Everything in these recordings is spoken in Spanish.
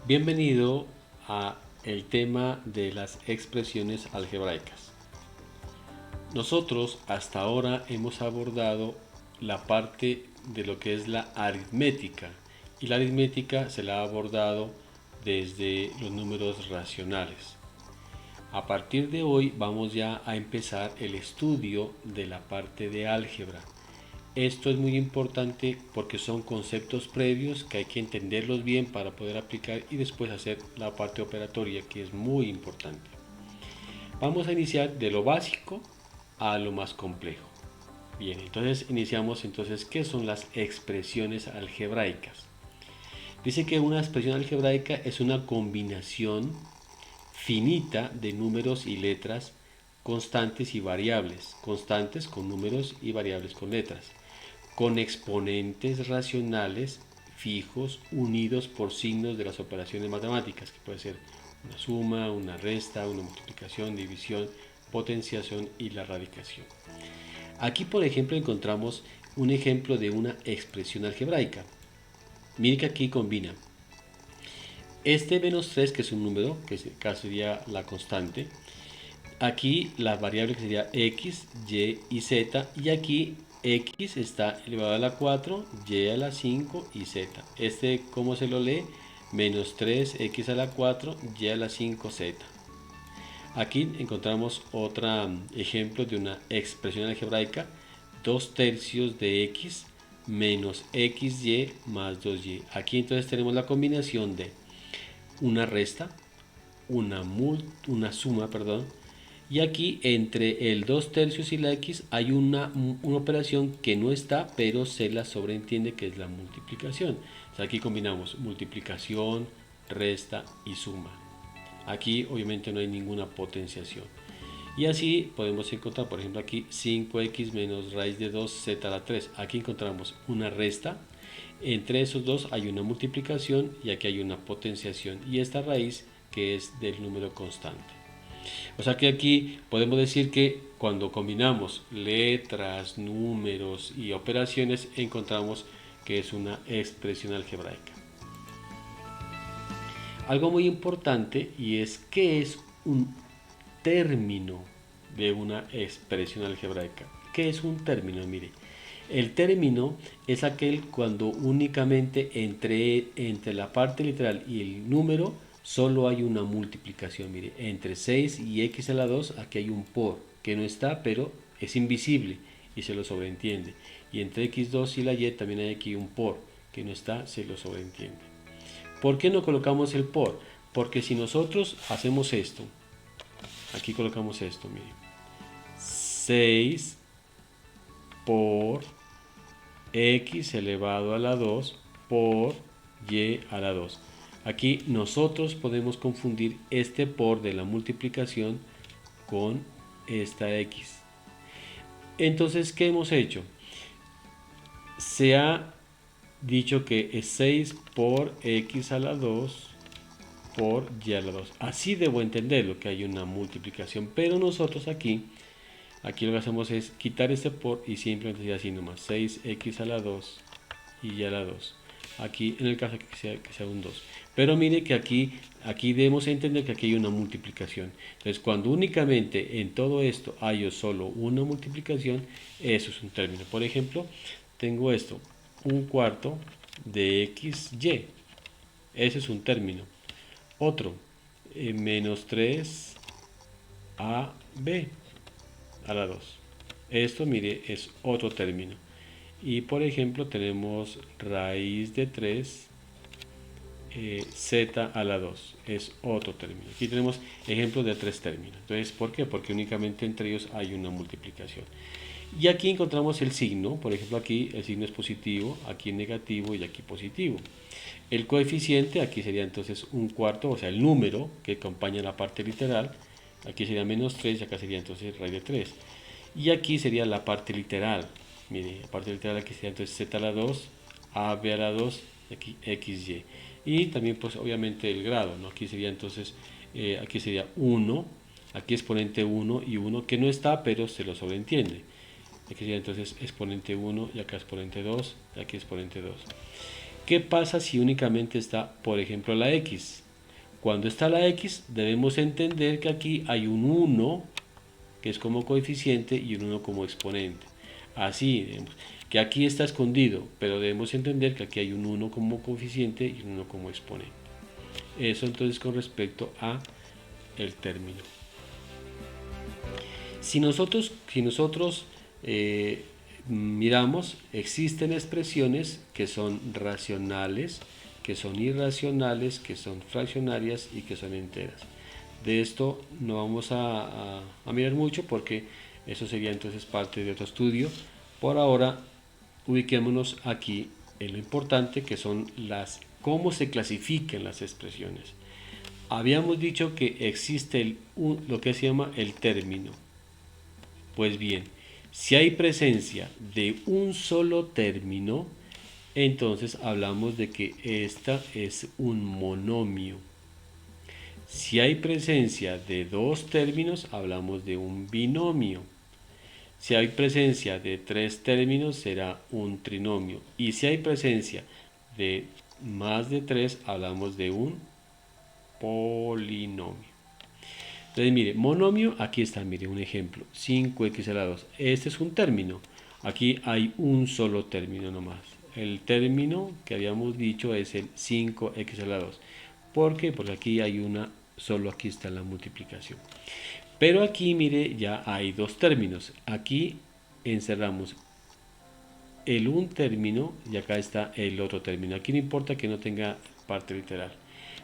Bienvenido a el tema de las expresiones algebraicas. Nosotros hasta ahora hemos abordado la parte de lo que es la aritmética, y la aritmética se la ha abordado desde los números racionales. A partir de hoy vamos ya a empezar el estudio de la parte de álgebra. Esto es muy importante porque son conceptos previos que hay que entenderlos bien para poder aplicar y después hacer la parte operatoria, que es muy importante. Vamos a iniciar de lo básico a lo más complejo. Bien, entonces iniciamos ¿qué son las expresiones algebraicas? Dice que una expresión algebraica es una combinación finita de números y letras constantes y variables, constantes con números y variables con letras, con exponentes racionales fijos unidos por signos de las operaciones matemáticas, que puede ser una suma, una resta, una multiplicación, división, potenciación y la radicación. Aquí, por ejemplo, encontramos un ejemplo de una expresión algebraica. Mire que aquí combina este menos 3, que es un número, que sería la constante. Aquí la variable que sería x, y y z. Y aquí x está elevado a la 4, y a la 5 y z. ¿Cómo se lo lee? Menos 3x a la 4, y a la 5, z. Aquí encontramos otro ejemplo de una expresión algebraica. 2 tercios de x menos xy más 2y. Aquí entonces tenemos la combinación de una resta, una suma, y aquí entre el 2 tercios y la x hay una operación que no está, pero se la sobreentiende, que es la multiplicación. O sea, aquí combinamos multiplicación, resta y suma. Aquí obviamente no hay ninguna potenciación. Y así podemos encontrar, por ejemplo, aquí 5x menos raíz de 2z a la 3. Aquí encontramos una resta. Entre esos dos hay una multiplicación y aquí hay una potenciación. Y esta raíz que es del número constante. O sea que aquí podemos decir que cuando combinamos letras, números y operaciones encontramos que es una expresión algebraica. Algo muy importante, y es ¿qué es un término de una expresión algebraica? ¿Qué es un término? Mire, el término es aquel cuando únicamente entre la parte literal y el número solo hay una multiplicación. Mire, entre 6 y x a la 2 aquí hay un por, que no está, pero es invisible y se lo sobreentiende. Y entre x2 y la y también hay aquí un por, que no está, se lo sobreentiende. ¿Por qué no colocamos el por? Porque si nosotros hacemos esto, aquí colocamos esto, miren, 6 por x elevado a la 2 por y a la 2. Aquí nosotros podemos confundir este por de la multiplicación con esta x. Entonces, ¿qué hemos hecho? Se ha dicho que es 6 por x a la 2 por y a la 2. Así debo entenderlo, que hay una multiplicación, pero nosotros aquí lo que hacemos es quitar este por y simplemente sería así nomás, 6x a la 2 y y a la 2. Aquí en el caso que sea un 2. Pero mire que aquí debemos entender que aquí hay una multiplicación. Entonces cuando únicamente en todo esto hay solo una multiplicación, eso es un término. Por ejemplo, tengo esto, un cuarto de xy. Ese es un término. Otro, menos 3ab a la 2. Esto, mire, es otro término. Y por ejemplo tenemos raíz de 3 z a la 2. Es otro término. Aquí tenemos ejemplos de 3 términos. Entonces, ¿por qué? Porque únicamente entre ellos hay una multiplicación. Y aquí encontramos el signo. Por ejemplo, aquí el signo es positivo, aquí negativo y aquí positivo. El coeficiente, aquí sería entonces un cuarto, o sea, el número que acompaña la parte literal. Aquí sería menos 3 y acá sería entonces raíz de 3. Y aquí sería la parte literal. Mire, la parte literal aquí sería entonces z a la 2, ab a la 2, aquí xy. Y también pues obviamente el grado, ¿no? Aquí sería entonces, aquí sería 1, aquí exponente 1 y 1 que no está, pero se lo sobreentiende. Aquí sería entonces exponente 1 y acá exponente 2 y aquí exponente 2. ¿Qué pasa si únicamente está, por ejemplo, la x? Cuando está la x, debemos entender que aquí hay un 1, que es como coeficiente, y un 1 como exponente. Así, que aquí está escondido, pero debemos entender que aquí hay un 1 como coeficiente y un 1 como exponente. Eso entonces con respecto a el término. Si nosotros miramos, existen expresiones que son racionales, que son irracionales, que son fraccionarias y que son enteras. De esto no vamos a mirar mucho porque eso sería entonces parte de otro estudio. Por ahora, ubiquémonos aquí en lo importante que son cómo se clasifican las expresiones. Habíamos dicho que existe lo que se llama el término. Pues bien, si hay presencia de un solo término, entonces hablamos de que esta es un monomio. Si hay presencia de dos términos, hablamos de un binomio. Si hay presencia de tres términos, será un trinomio. Y si hay presencia de más de tres, hablamos de un polinomio. Entonces, mire, monomio, aquí está, mire, un ejemplo, 5x a la 2. Este es un término. Aquí hay un solo término nomás. El término que habíamos dicho es el 5x a la 2. ¿Por qué? Porque aquí hay solo aquí está la multiplicación. Pero aquí, mire, ya hay dos términos. Aquí encerramos un término y acá está el otro término. Aquí no importa que no tenga parte literal.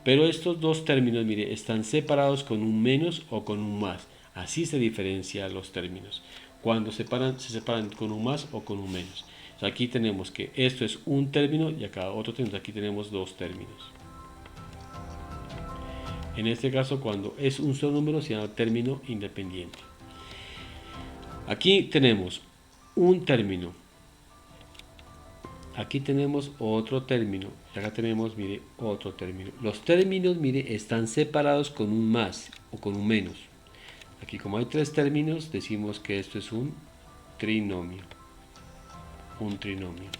Pero estos dos términos, mire, están separados con un menos o con un más. Así se diferencian los términos. Cuando se separan con un más o con un menos. O sea, aquí tenemos que esto es un término y acá otro término. Aquí tenemos dos términos. En este caso, cuando es un solo número, se llama término independiente. Aquí tenemos un término. Aquí tenemos otro término. Y acá tenemos, mire, otro término. Los términos, mire, están separados con un más o con un menos. Aquí como hay tres términos, decimos que esto es un trinomio. Un trinomio.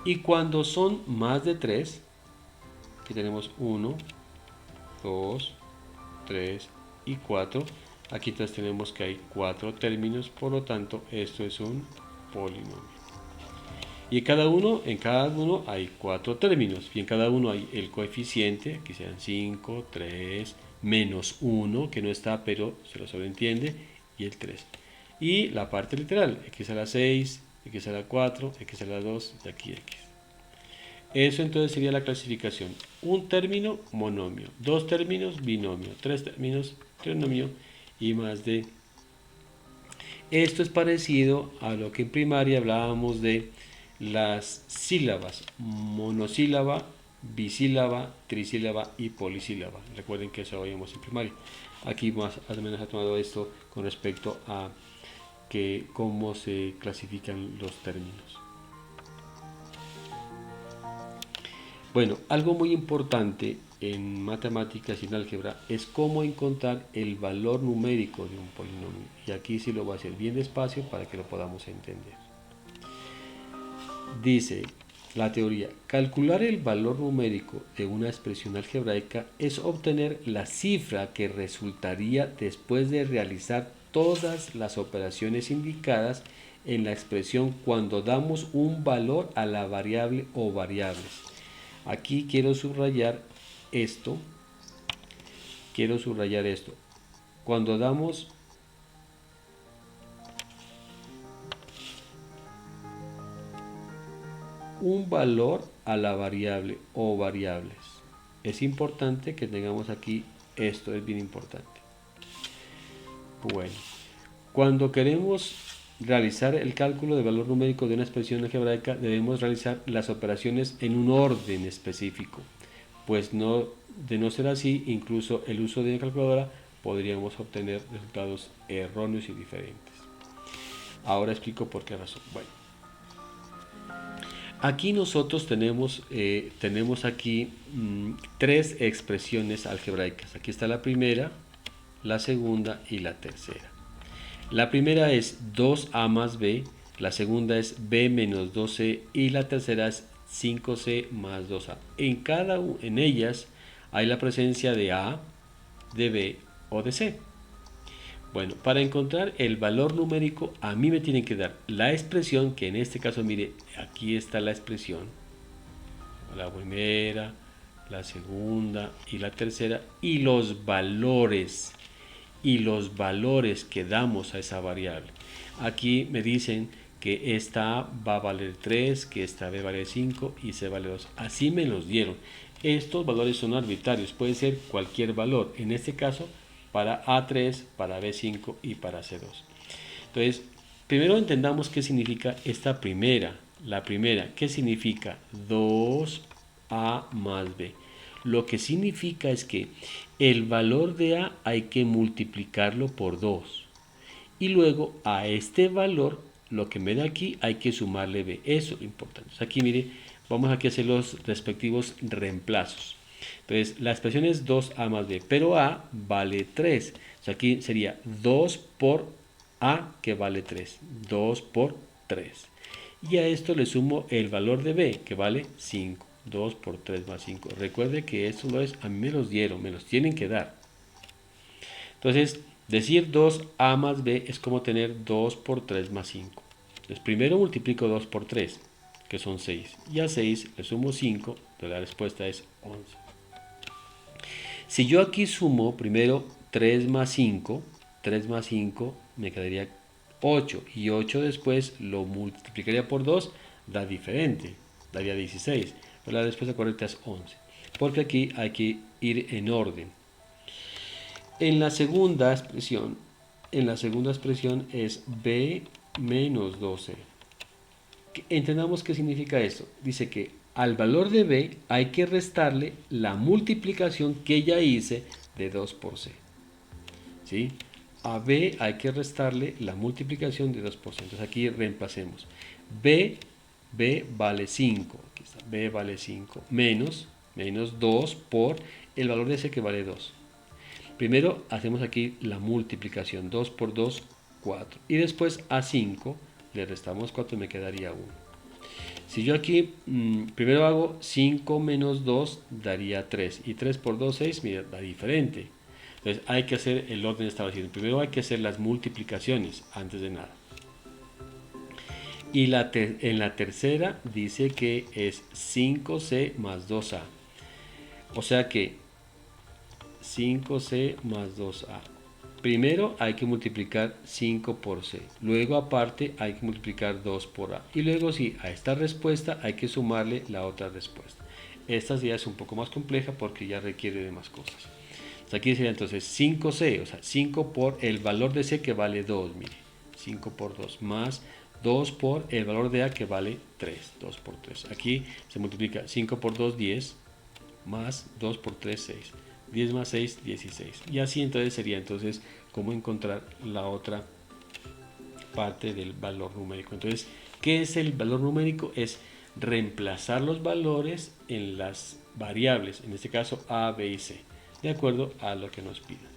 Y cuando son más de tres, aquí tenemos 1, 2, 3 y 4. Aquí entonces tenemos que hay cuatro términos, por lo tanto esto es un polinomio. Y en cada uno hay cuatro términos. Y en cada uno hay el coeficiente, que sean 5, 3, menos 1, que no está, pero se lo sobreentiende, y el 3. Y la parte literal, x a la 6, x a la 4, x a la 2, y aquí x. Eso entonces sería la clasificación. Un término, monomio. Dos términos, binomio. Tres términos, trinomio. Y más de... Esto es parecido a lo que en primaria hablábamos de las sílabas, monosílaba, bisílaba, trisílaba y polisílaba. Recuerden que eso lo veíamos en primaria. Aquí más o menos ha tomado esto con respecto a cómo se clasifican los términos. Bueno, algo muy importante en matemáticas y en álgebra es cómo encontrar el valor numérico de un polinomio. Y aquí sí lo voy a hacer bien despacio para que lo podamos entender. Dice la teoría, calcular el valor numérico de una expresión algebraica es obtener la cifra que resultaría después de realizar todas las operaciones indicadas en la expresión cuando damos un valor a la variable o variables. Aquí quiero subrayar esto. Cuando damos un valor a la variable o variables, es importante que tengamos aquí esto, es bien importante. Bueno, cuando queremos realizar el cálculo de valor numérico de una expresión algebraica, debemos realizar las operaciones en un orden específico, pues de no ser así, incluso el uso de una calculadora podríamos obtener resultados erróneos y diferentes. Ahora explico por qué razón. Bueno, aquí nosotros tenemos aquí tres expresiones algebraicas. Aquí está la primera, la segunda y la tercera. La primera es 2a más b, la segunda es b menos 2c y la tercera es 5c más 2a. En ellas hay la presencia de a, de b o de c. Bueno, para encontrar el valor numérico a mí me tienen que dar la expresión, que en este caso, mire, aquí está la expresión, la primera, la segunda y la tercera, y los valores que damos a esa variable. Aquí me dicen que esta A va a valer 3, que esta B vale 5 y C vale 2. Así me los dieron. Estos valores son arbitrarios, puede ser cualquier valor. En este caso, para A3, para B5 y para C2. Entonces, primero entendamos qué significa esta primera. La primera, ¿qué significa? 2A más B. Lo que significa es que el valor de A hay que multiplicarlo por 2. Y luego a este valor, lo que me da aquí, hay que sumarle B. Eso es lo importante. Entonces aquí, mire, vamos aquí a hacer los respectivos reemplazos. Entonces, la expresión es 2A más B, pero A vale 3. O sea, aquí sería 2 por A, que vale 3. 2 por 3. Y a esto le sumo el valor de B, que vale 5. 2 por 3 más 5. Recuerde que estos valores a mí me los dieron, me los tienen que dar. Entonces, decir 2A más B es como tener 2 por 3 más 5. Entonces, primero multiplico 2 por 3, que son 6. Y a 6 le sumo 5, entonces la respuesta es 11. Si yo aquí sumo primero 3 más 5, 3 más 5 me quedaría 8. Y 8 después lo multiplicaría por 2, da diferente, daría 16. Pero la respuesta correcta es 11. Porque aquí hay que ir en orden. En la segunda expresión es b menos 12. Entendamos qué significa esto. Dice que al valor de b hay que restarle la multiplicación que ya hice de 2 por c. ¿Sí? A b hay que restarle la multiplicación de 2 por c. Entonces aquí reemplacemos. b vale 5. Aquí está, b vale 5 menos 2 por el valor de c, que vale 2. Primero hacemos aquí la multiplicación, 2 por 2, 4. Y después a 5 le restamos 4 y me quedaría 1. Si yo aquí primero hago 5 menos 2, daría 3. Y 3 por 2, 6, mira, da diferente. Entonces hay que hacer el orden establecido. Primero hay que hacer las multiplicaciones antes de nada. Y en la tercera dice que es 5c más 2a. O sea que 5c más 2a. Primero hay que multiplicar 5 por c. Luego aparte hay que multiplicar 2 por a. Y luego sí, a esta respuesta hay que sumarle la otra respuesta. Esta ya es un poco más compleja porque ya requiere de más cosas. Aquí sería entonces 5c, o sea, 5 por el valor de c, que vale 2, mire. 5 por 2 más 2 por el valor de a, que vale 3. 2 por 3. Aquí se multiplica 5 por 2, 10, más 2 por 3, 6. 10 más 6, 16. Y así entonces sería cómo encontrar la otra parte del valor numérico. Entonces, ¿qué es el valor numérico? Es reemplazar los valores en las variables, en este caso a, b y c, de acuerdo a lo que nos pidan.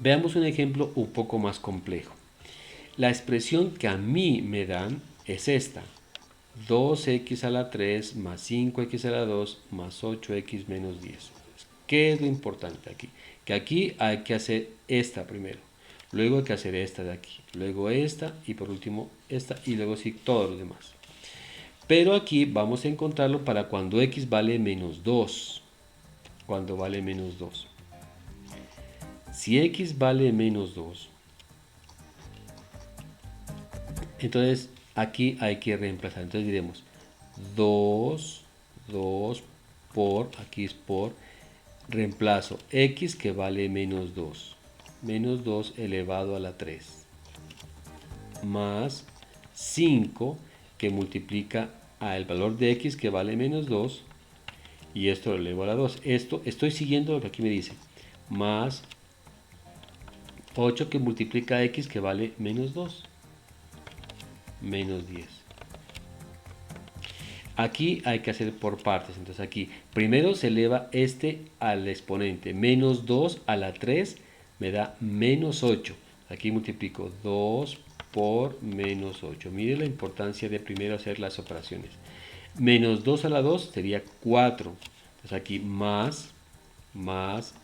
Veamos un ejemplo un poco más complejo. La expresión que a mí me dan es esta. 2x a la 3 más 5x a la 2 más 8x menos 10. ¿Qué es lo importante aquí? Que aquí hay que hacer esta primero. Luego hay que hacer esta de aquí. Luego esta y por último esta y luego sí todos los demás. Pero aquí vamos a encontrarlo para cuando x vale menos 2. Cuando vale menos 2. Si x vale menos 2, entonces aquí hay que reemplazar. Entonces diremos 2 por, aquí es por, reemplazo x, que vale menos 2. Menos 2 elevado a la 3. Más 5, que multiplica al valor de x, que vale menos 2. Y esto lo elevo a la 2. Esto estoy siguiendo lo que aquí me dice. Más 8, que multiplica a x, que vale menos 2. Menos 10. Aquí hay que hacer por partes. Entonces aquí primero se eleva este al exponente. Menos 2 a la 3 me da menos 8. Aquí multiplico 2 por menos 8. Mire la importancia de primero hacer las operaciones. Menos 2 a la 2 sería 4. Entonces aquí más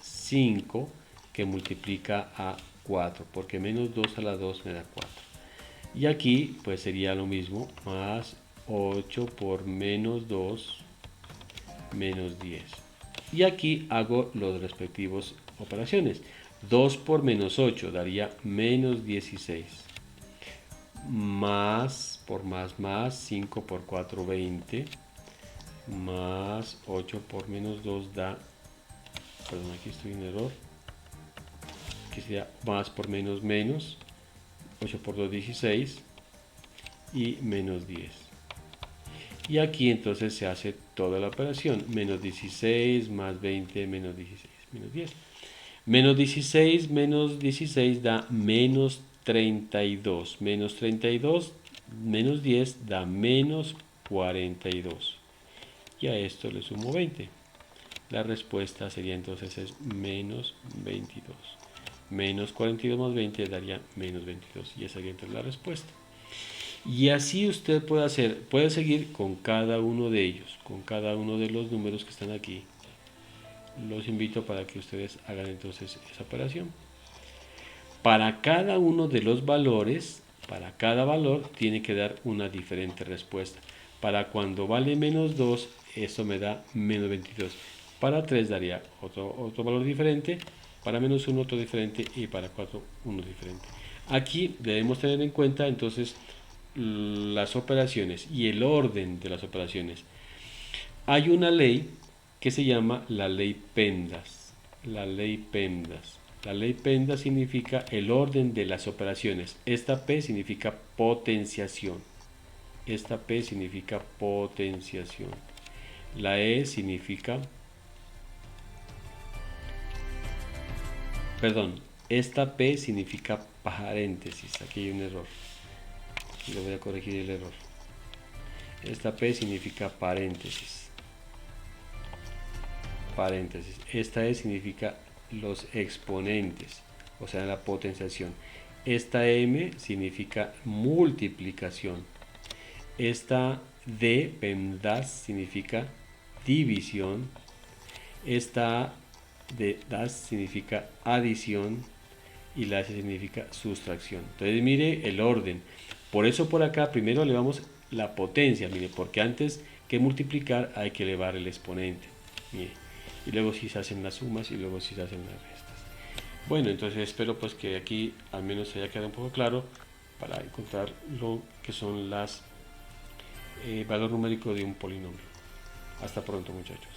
5 que multiplica a 4, porque menos 2 a la 2 me da 4. Y aquí pues sería lo mismo, más 8 por menos 2 menos 10. Y aquí hago los respectivos operaciones. 2 por menos 8 daría menos 16. Más por más, 5 por 4, 20. Más 8 por menos 2 da, perdón, aquí estoy en error. Aquí sería más por menos, 8 por 2, 16. Y menos 10. Y aquí entonces se hace toda la operación. Menos 16 más 20 menos 16 menos 10. Menos 16 da menos 32. Menos 32 menos 10 da menos 42. Y a esto le sumo 20. La respuesta sería entonces es menos 22. Menos 42 más 20 daría menos 22. Y esa sería entonces la respuesta. Y así usted puede seguir con cada uno de ellos, con cada uno de los números que están aquí. Los invito para que ustedes hagan entonces esa operación. Para cada uno de los valores, para cada valor tiene que dar una diferente respuesta. Para cuando vale menos 2, eso me da menos 22. Para 3 daría otro valor diferente, para menos 1 otro diferente y para 4 uno diferente. Aquí debemos tener en cuenta entonces las operaciones y el orden de las operaciones. Hay una ley que se llama la ley Pendas. La ley Pendas. La ley Pendas significa el orden de las operaciones. Esta P significa potenciación. Esta P significa potenciación. La E significa... Perdón, esta P significa paréntesis. Aquí hay un error. Le voy a corregir el error. Esta P significa paréntesis. Paréntesis. Esta E significa los exponentes, o sea, la potenciación. Esta M significa multiplicación. Esta D, pendas, significa división. Esta de das significa adición y la S significa sustracción. Entonces mire el orden. Por eso por acá primero elevamos la potencia, mire, porque antes que multiplicar hay que elevar el exponente. Mire. Y luego si se hacen las sumas y luego si se hacen las restas. Bueno, entonces espero pues que aquí al menos se haya quedado un poco claro para encontrar lo que son las valor numérico de un polinomio. Hasta pronto, muchachos.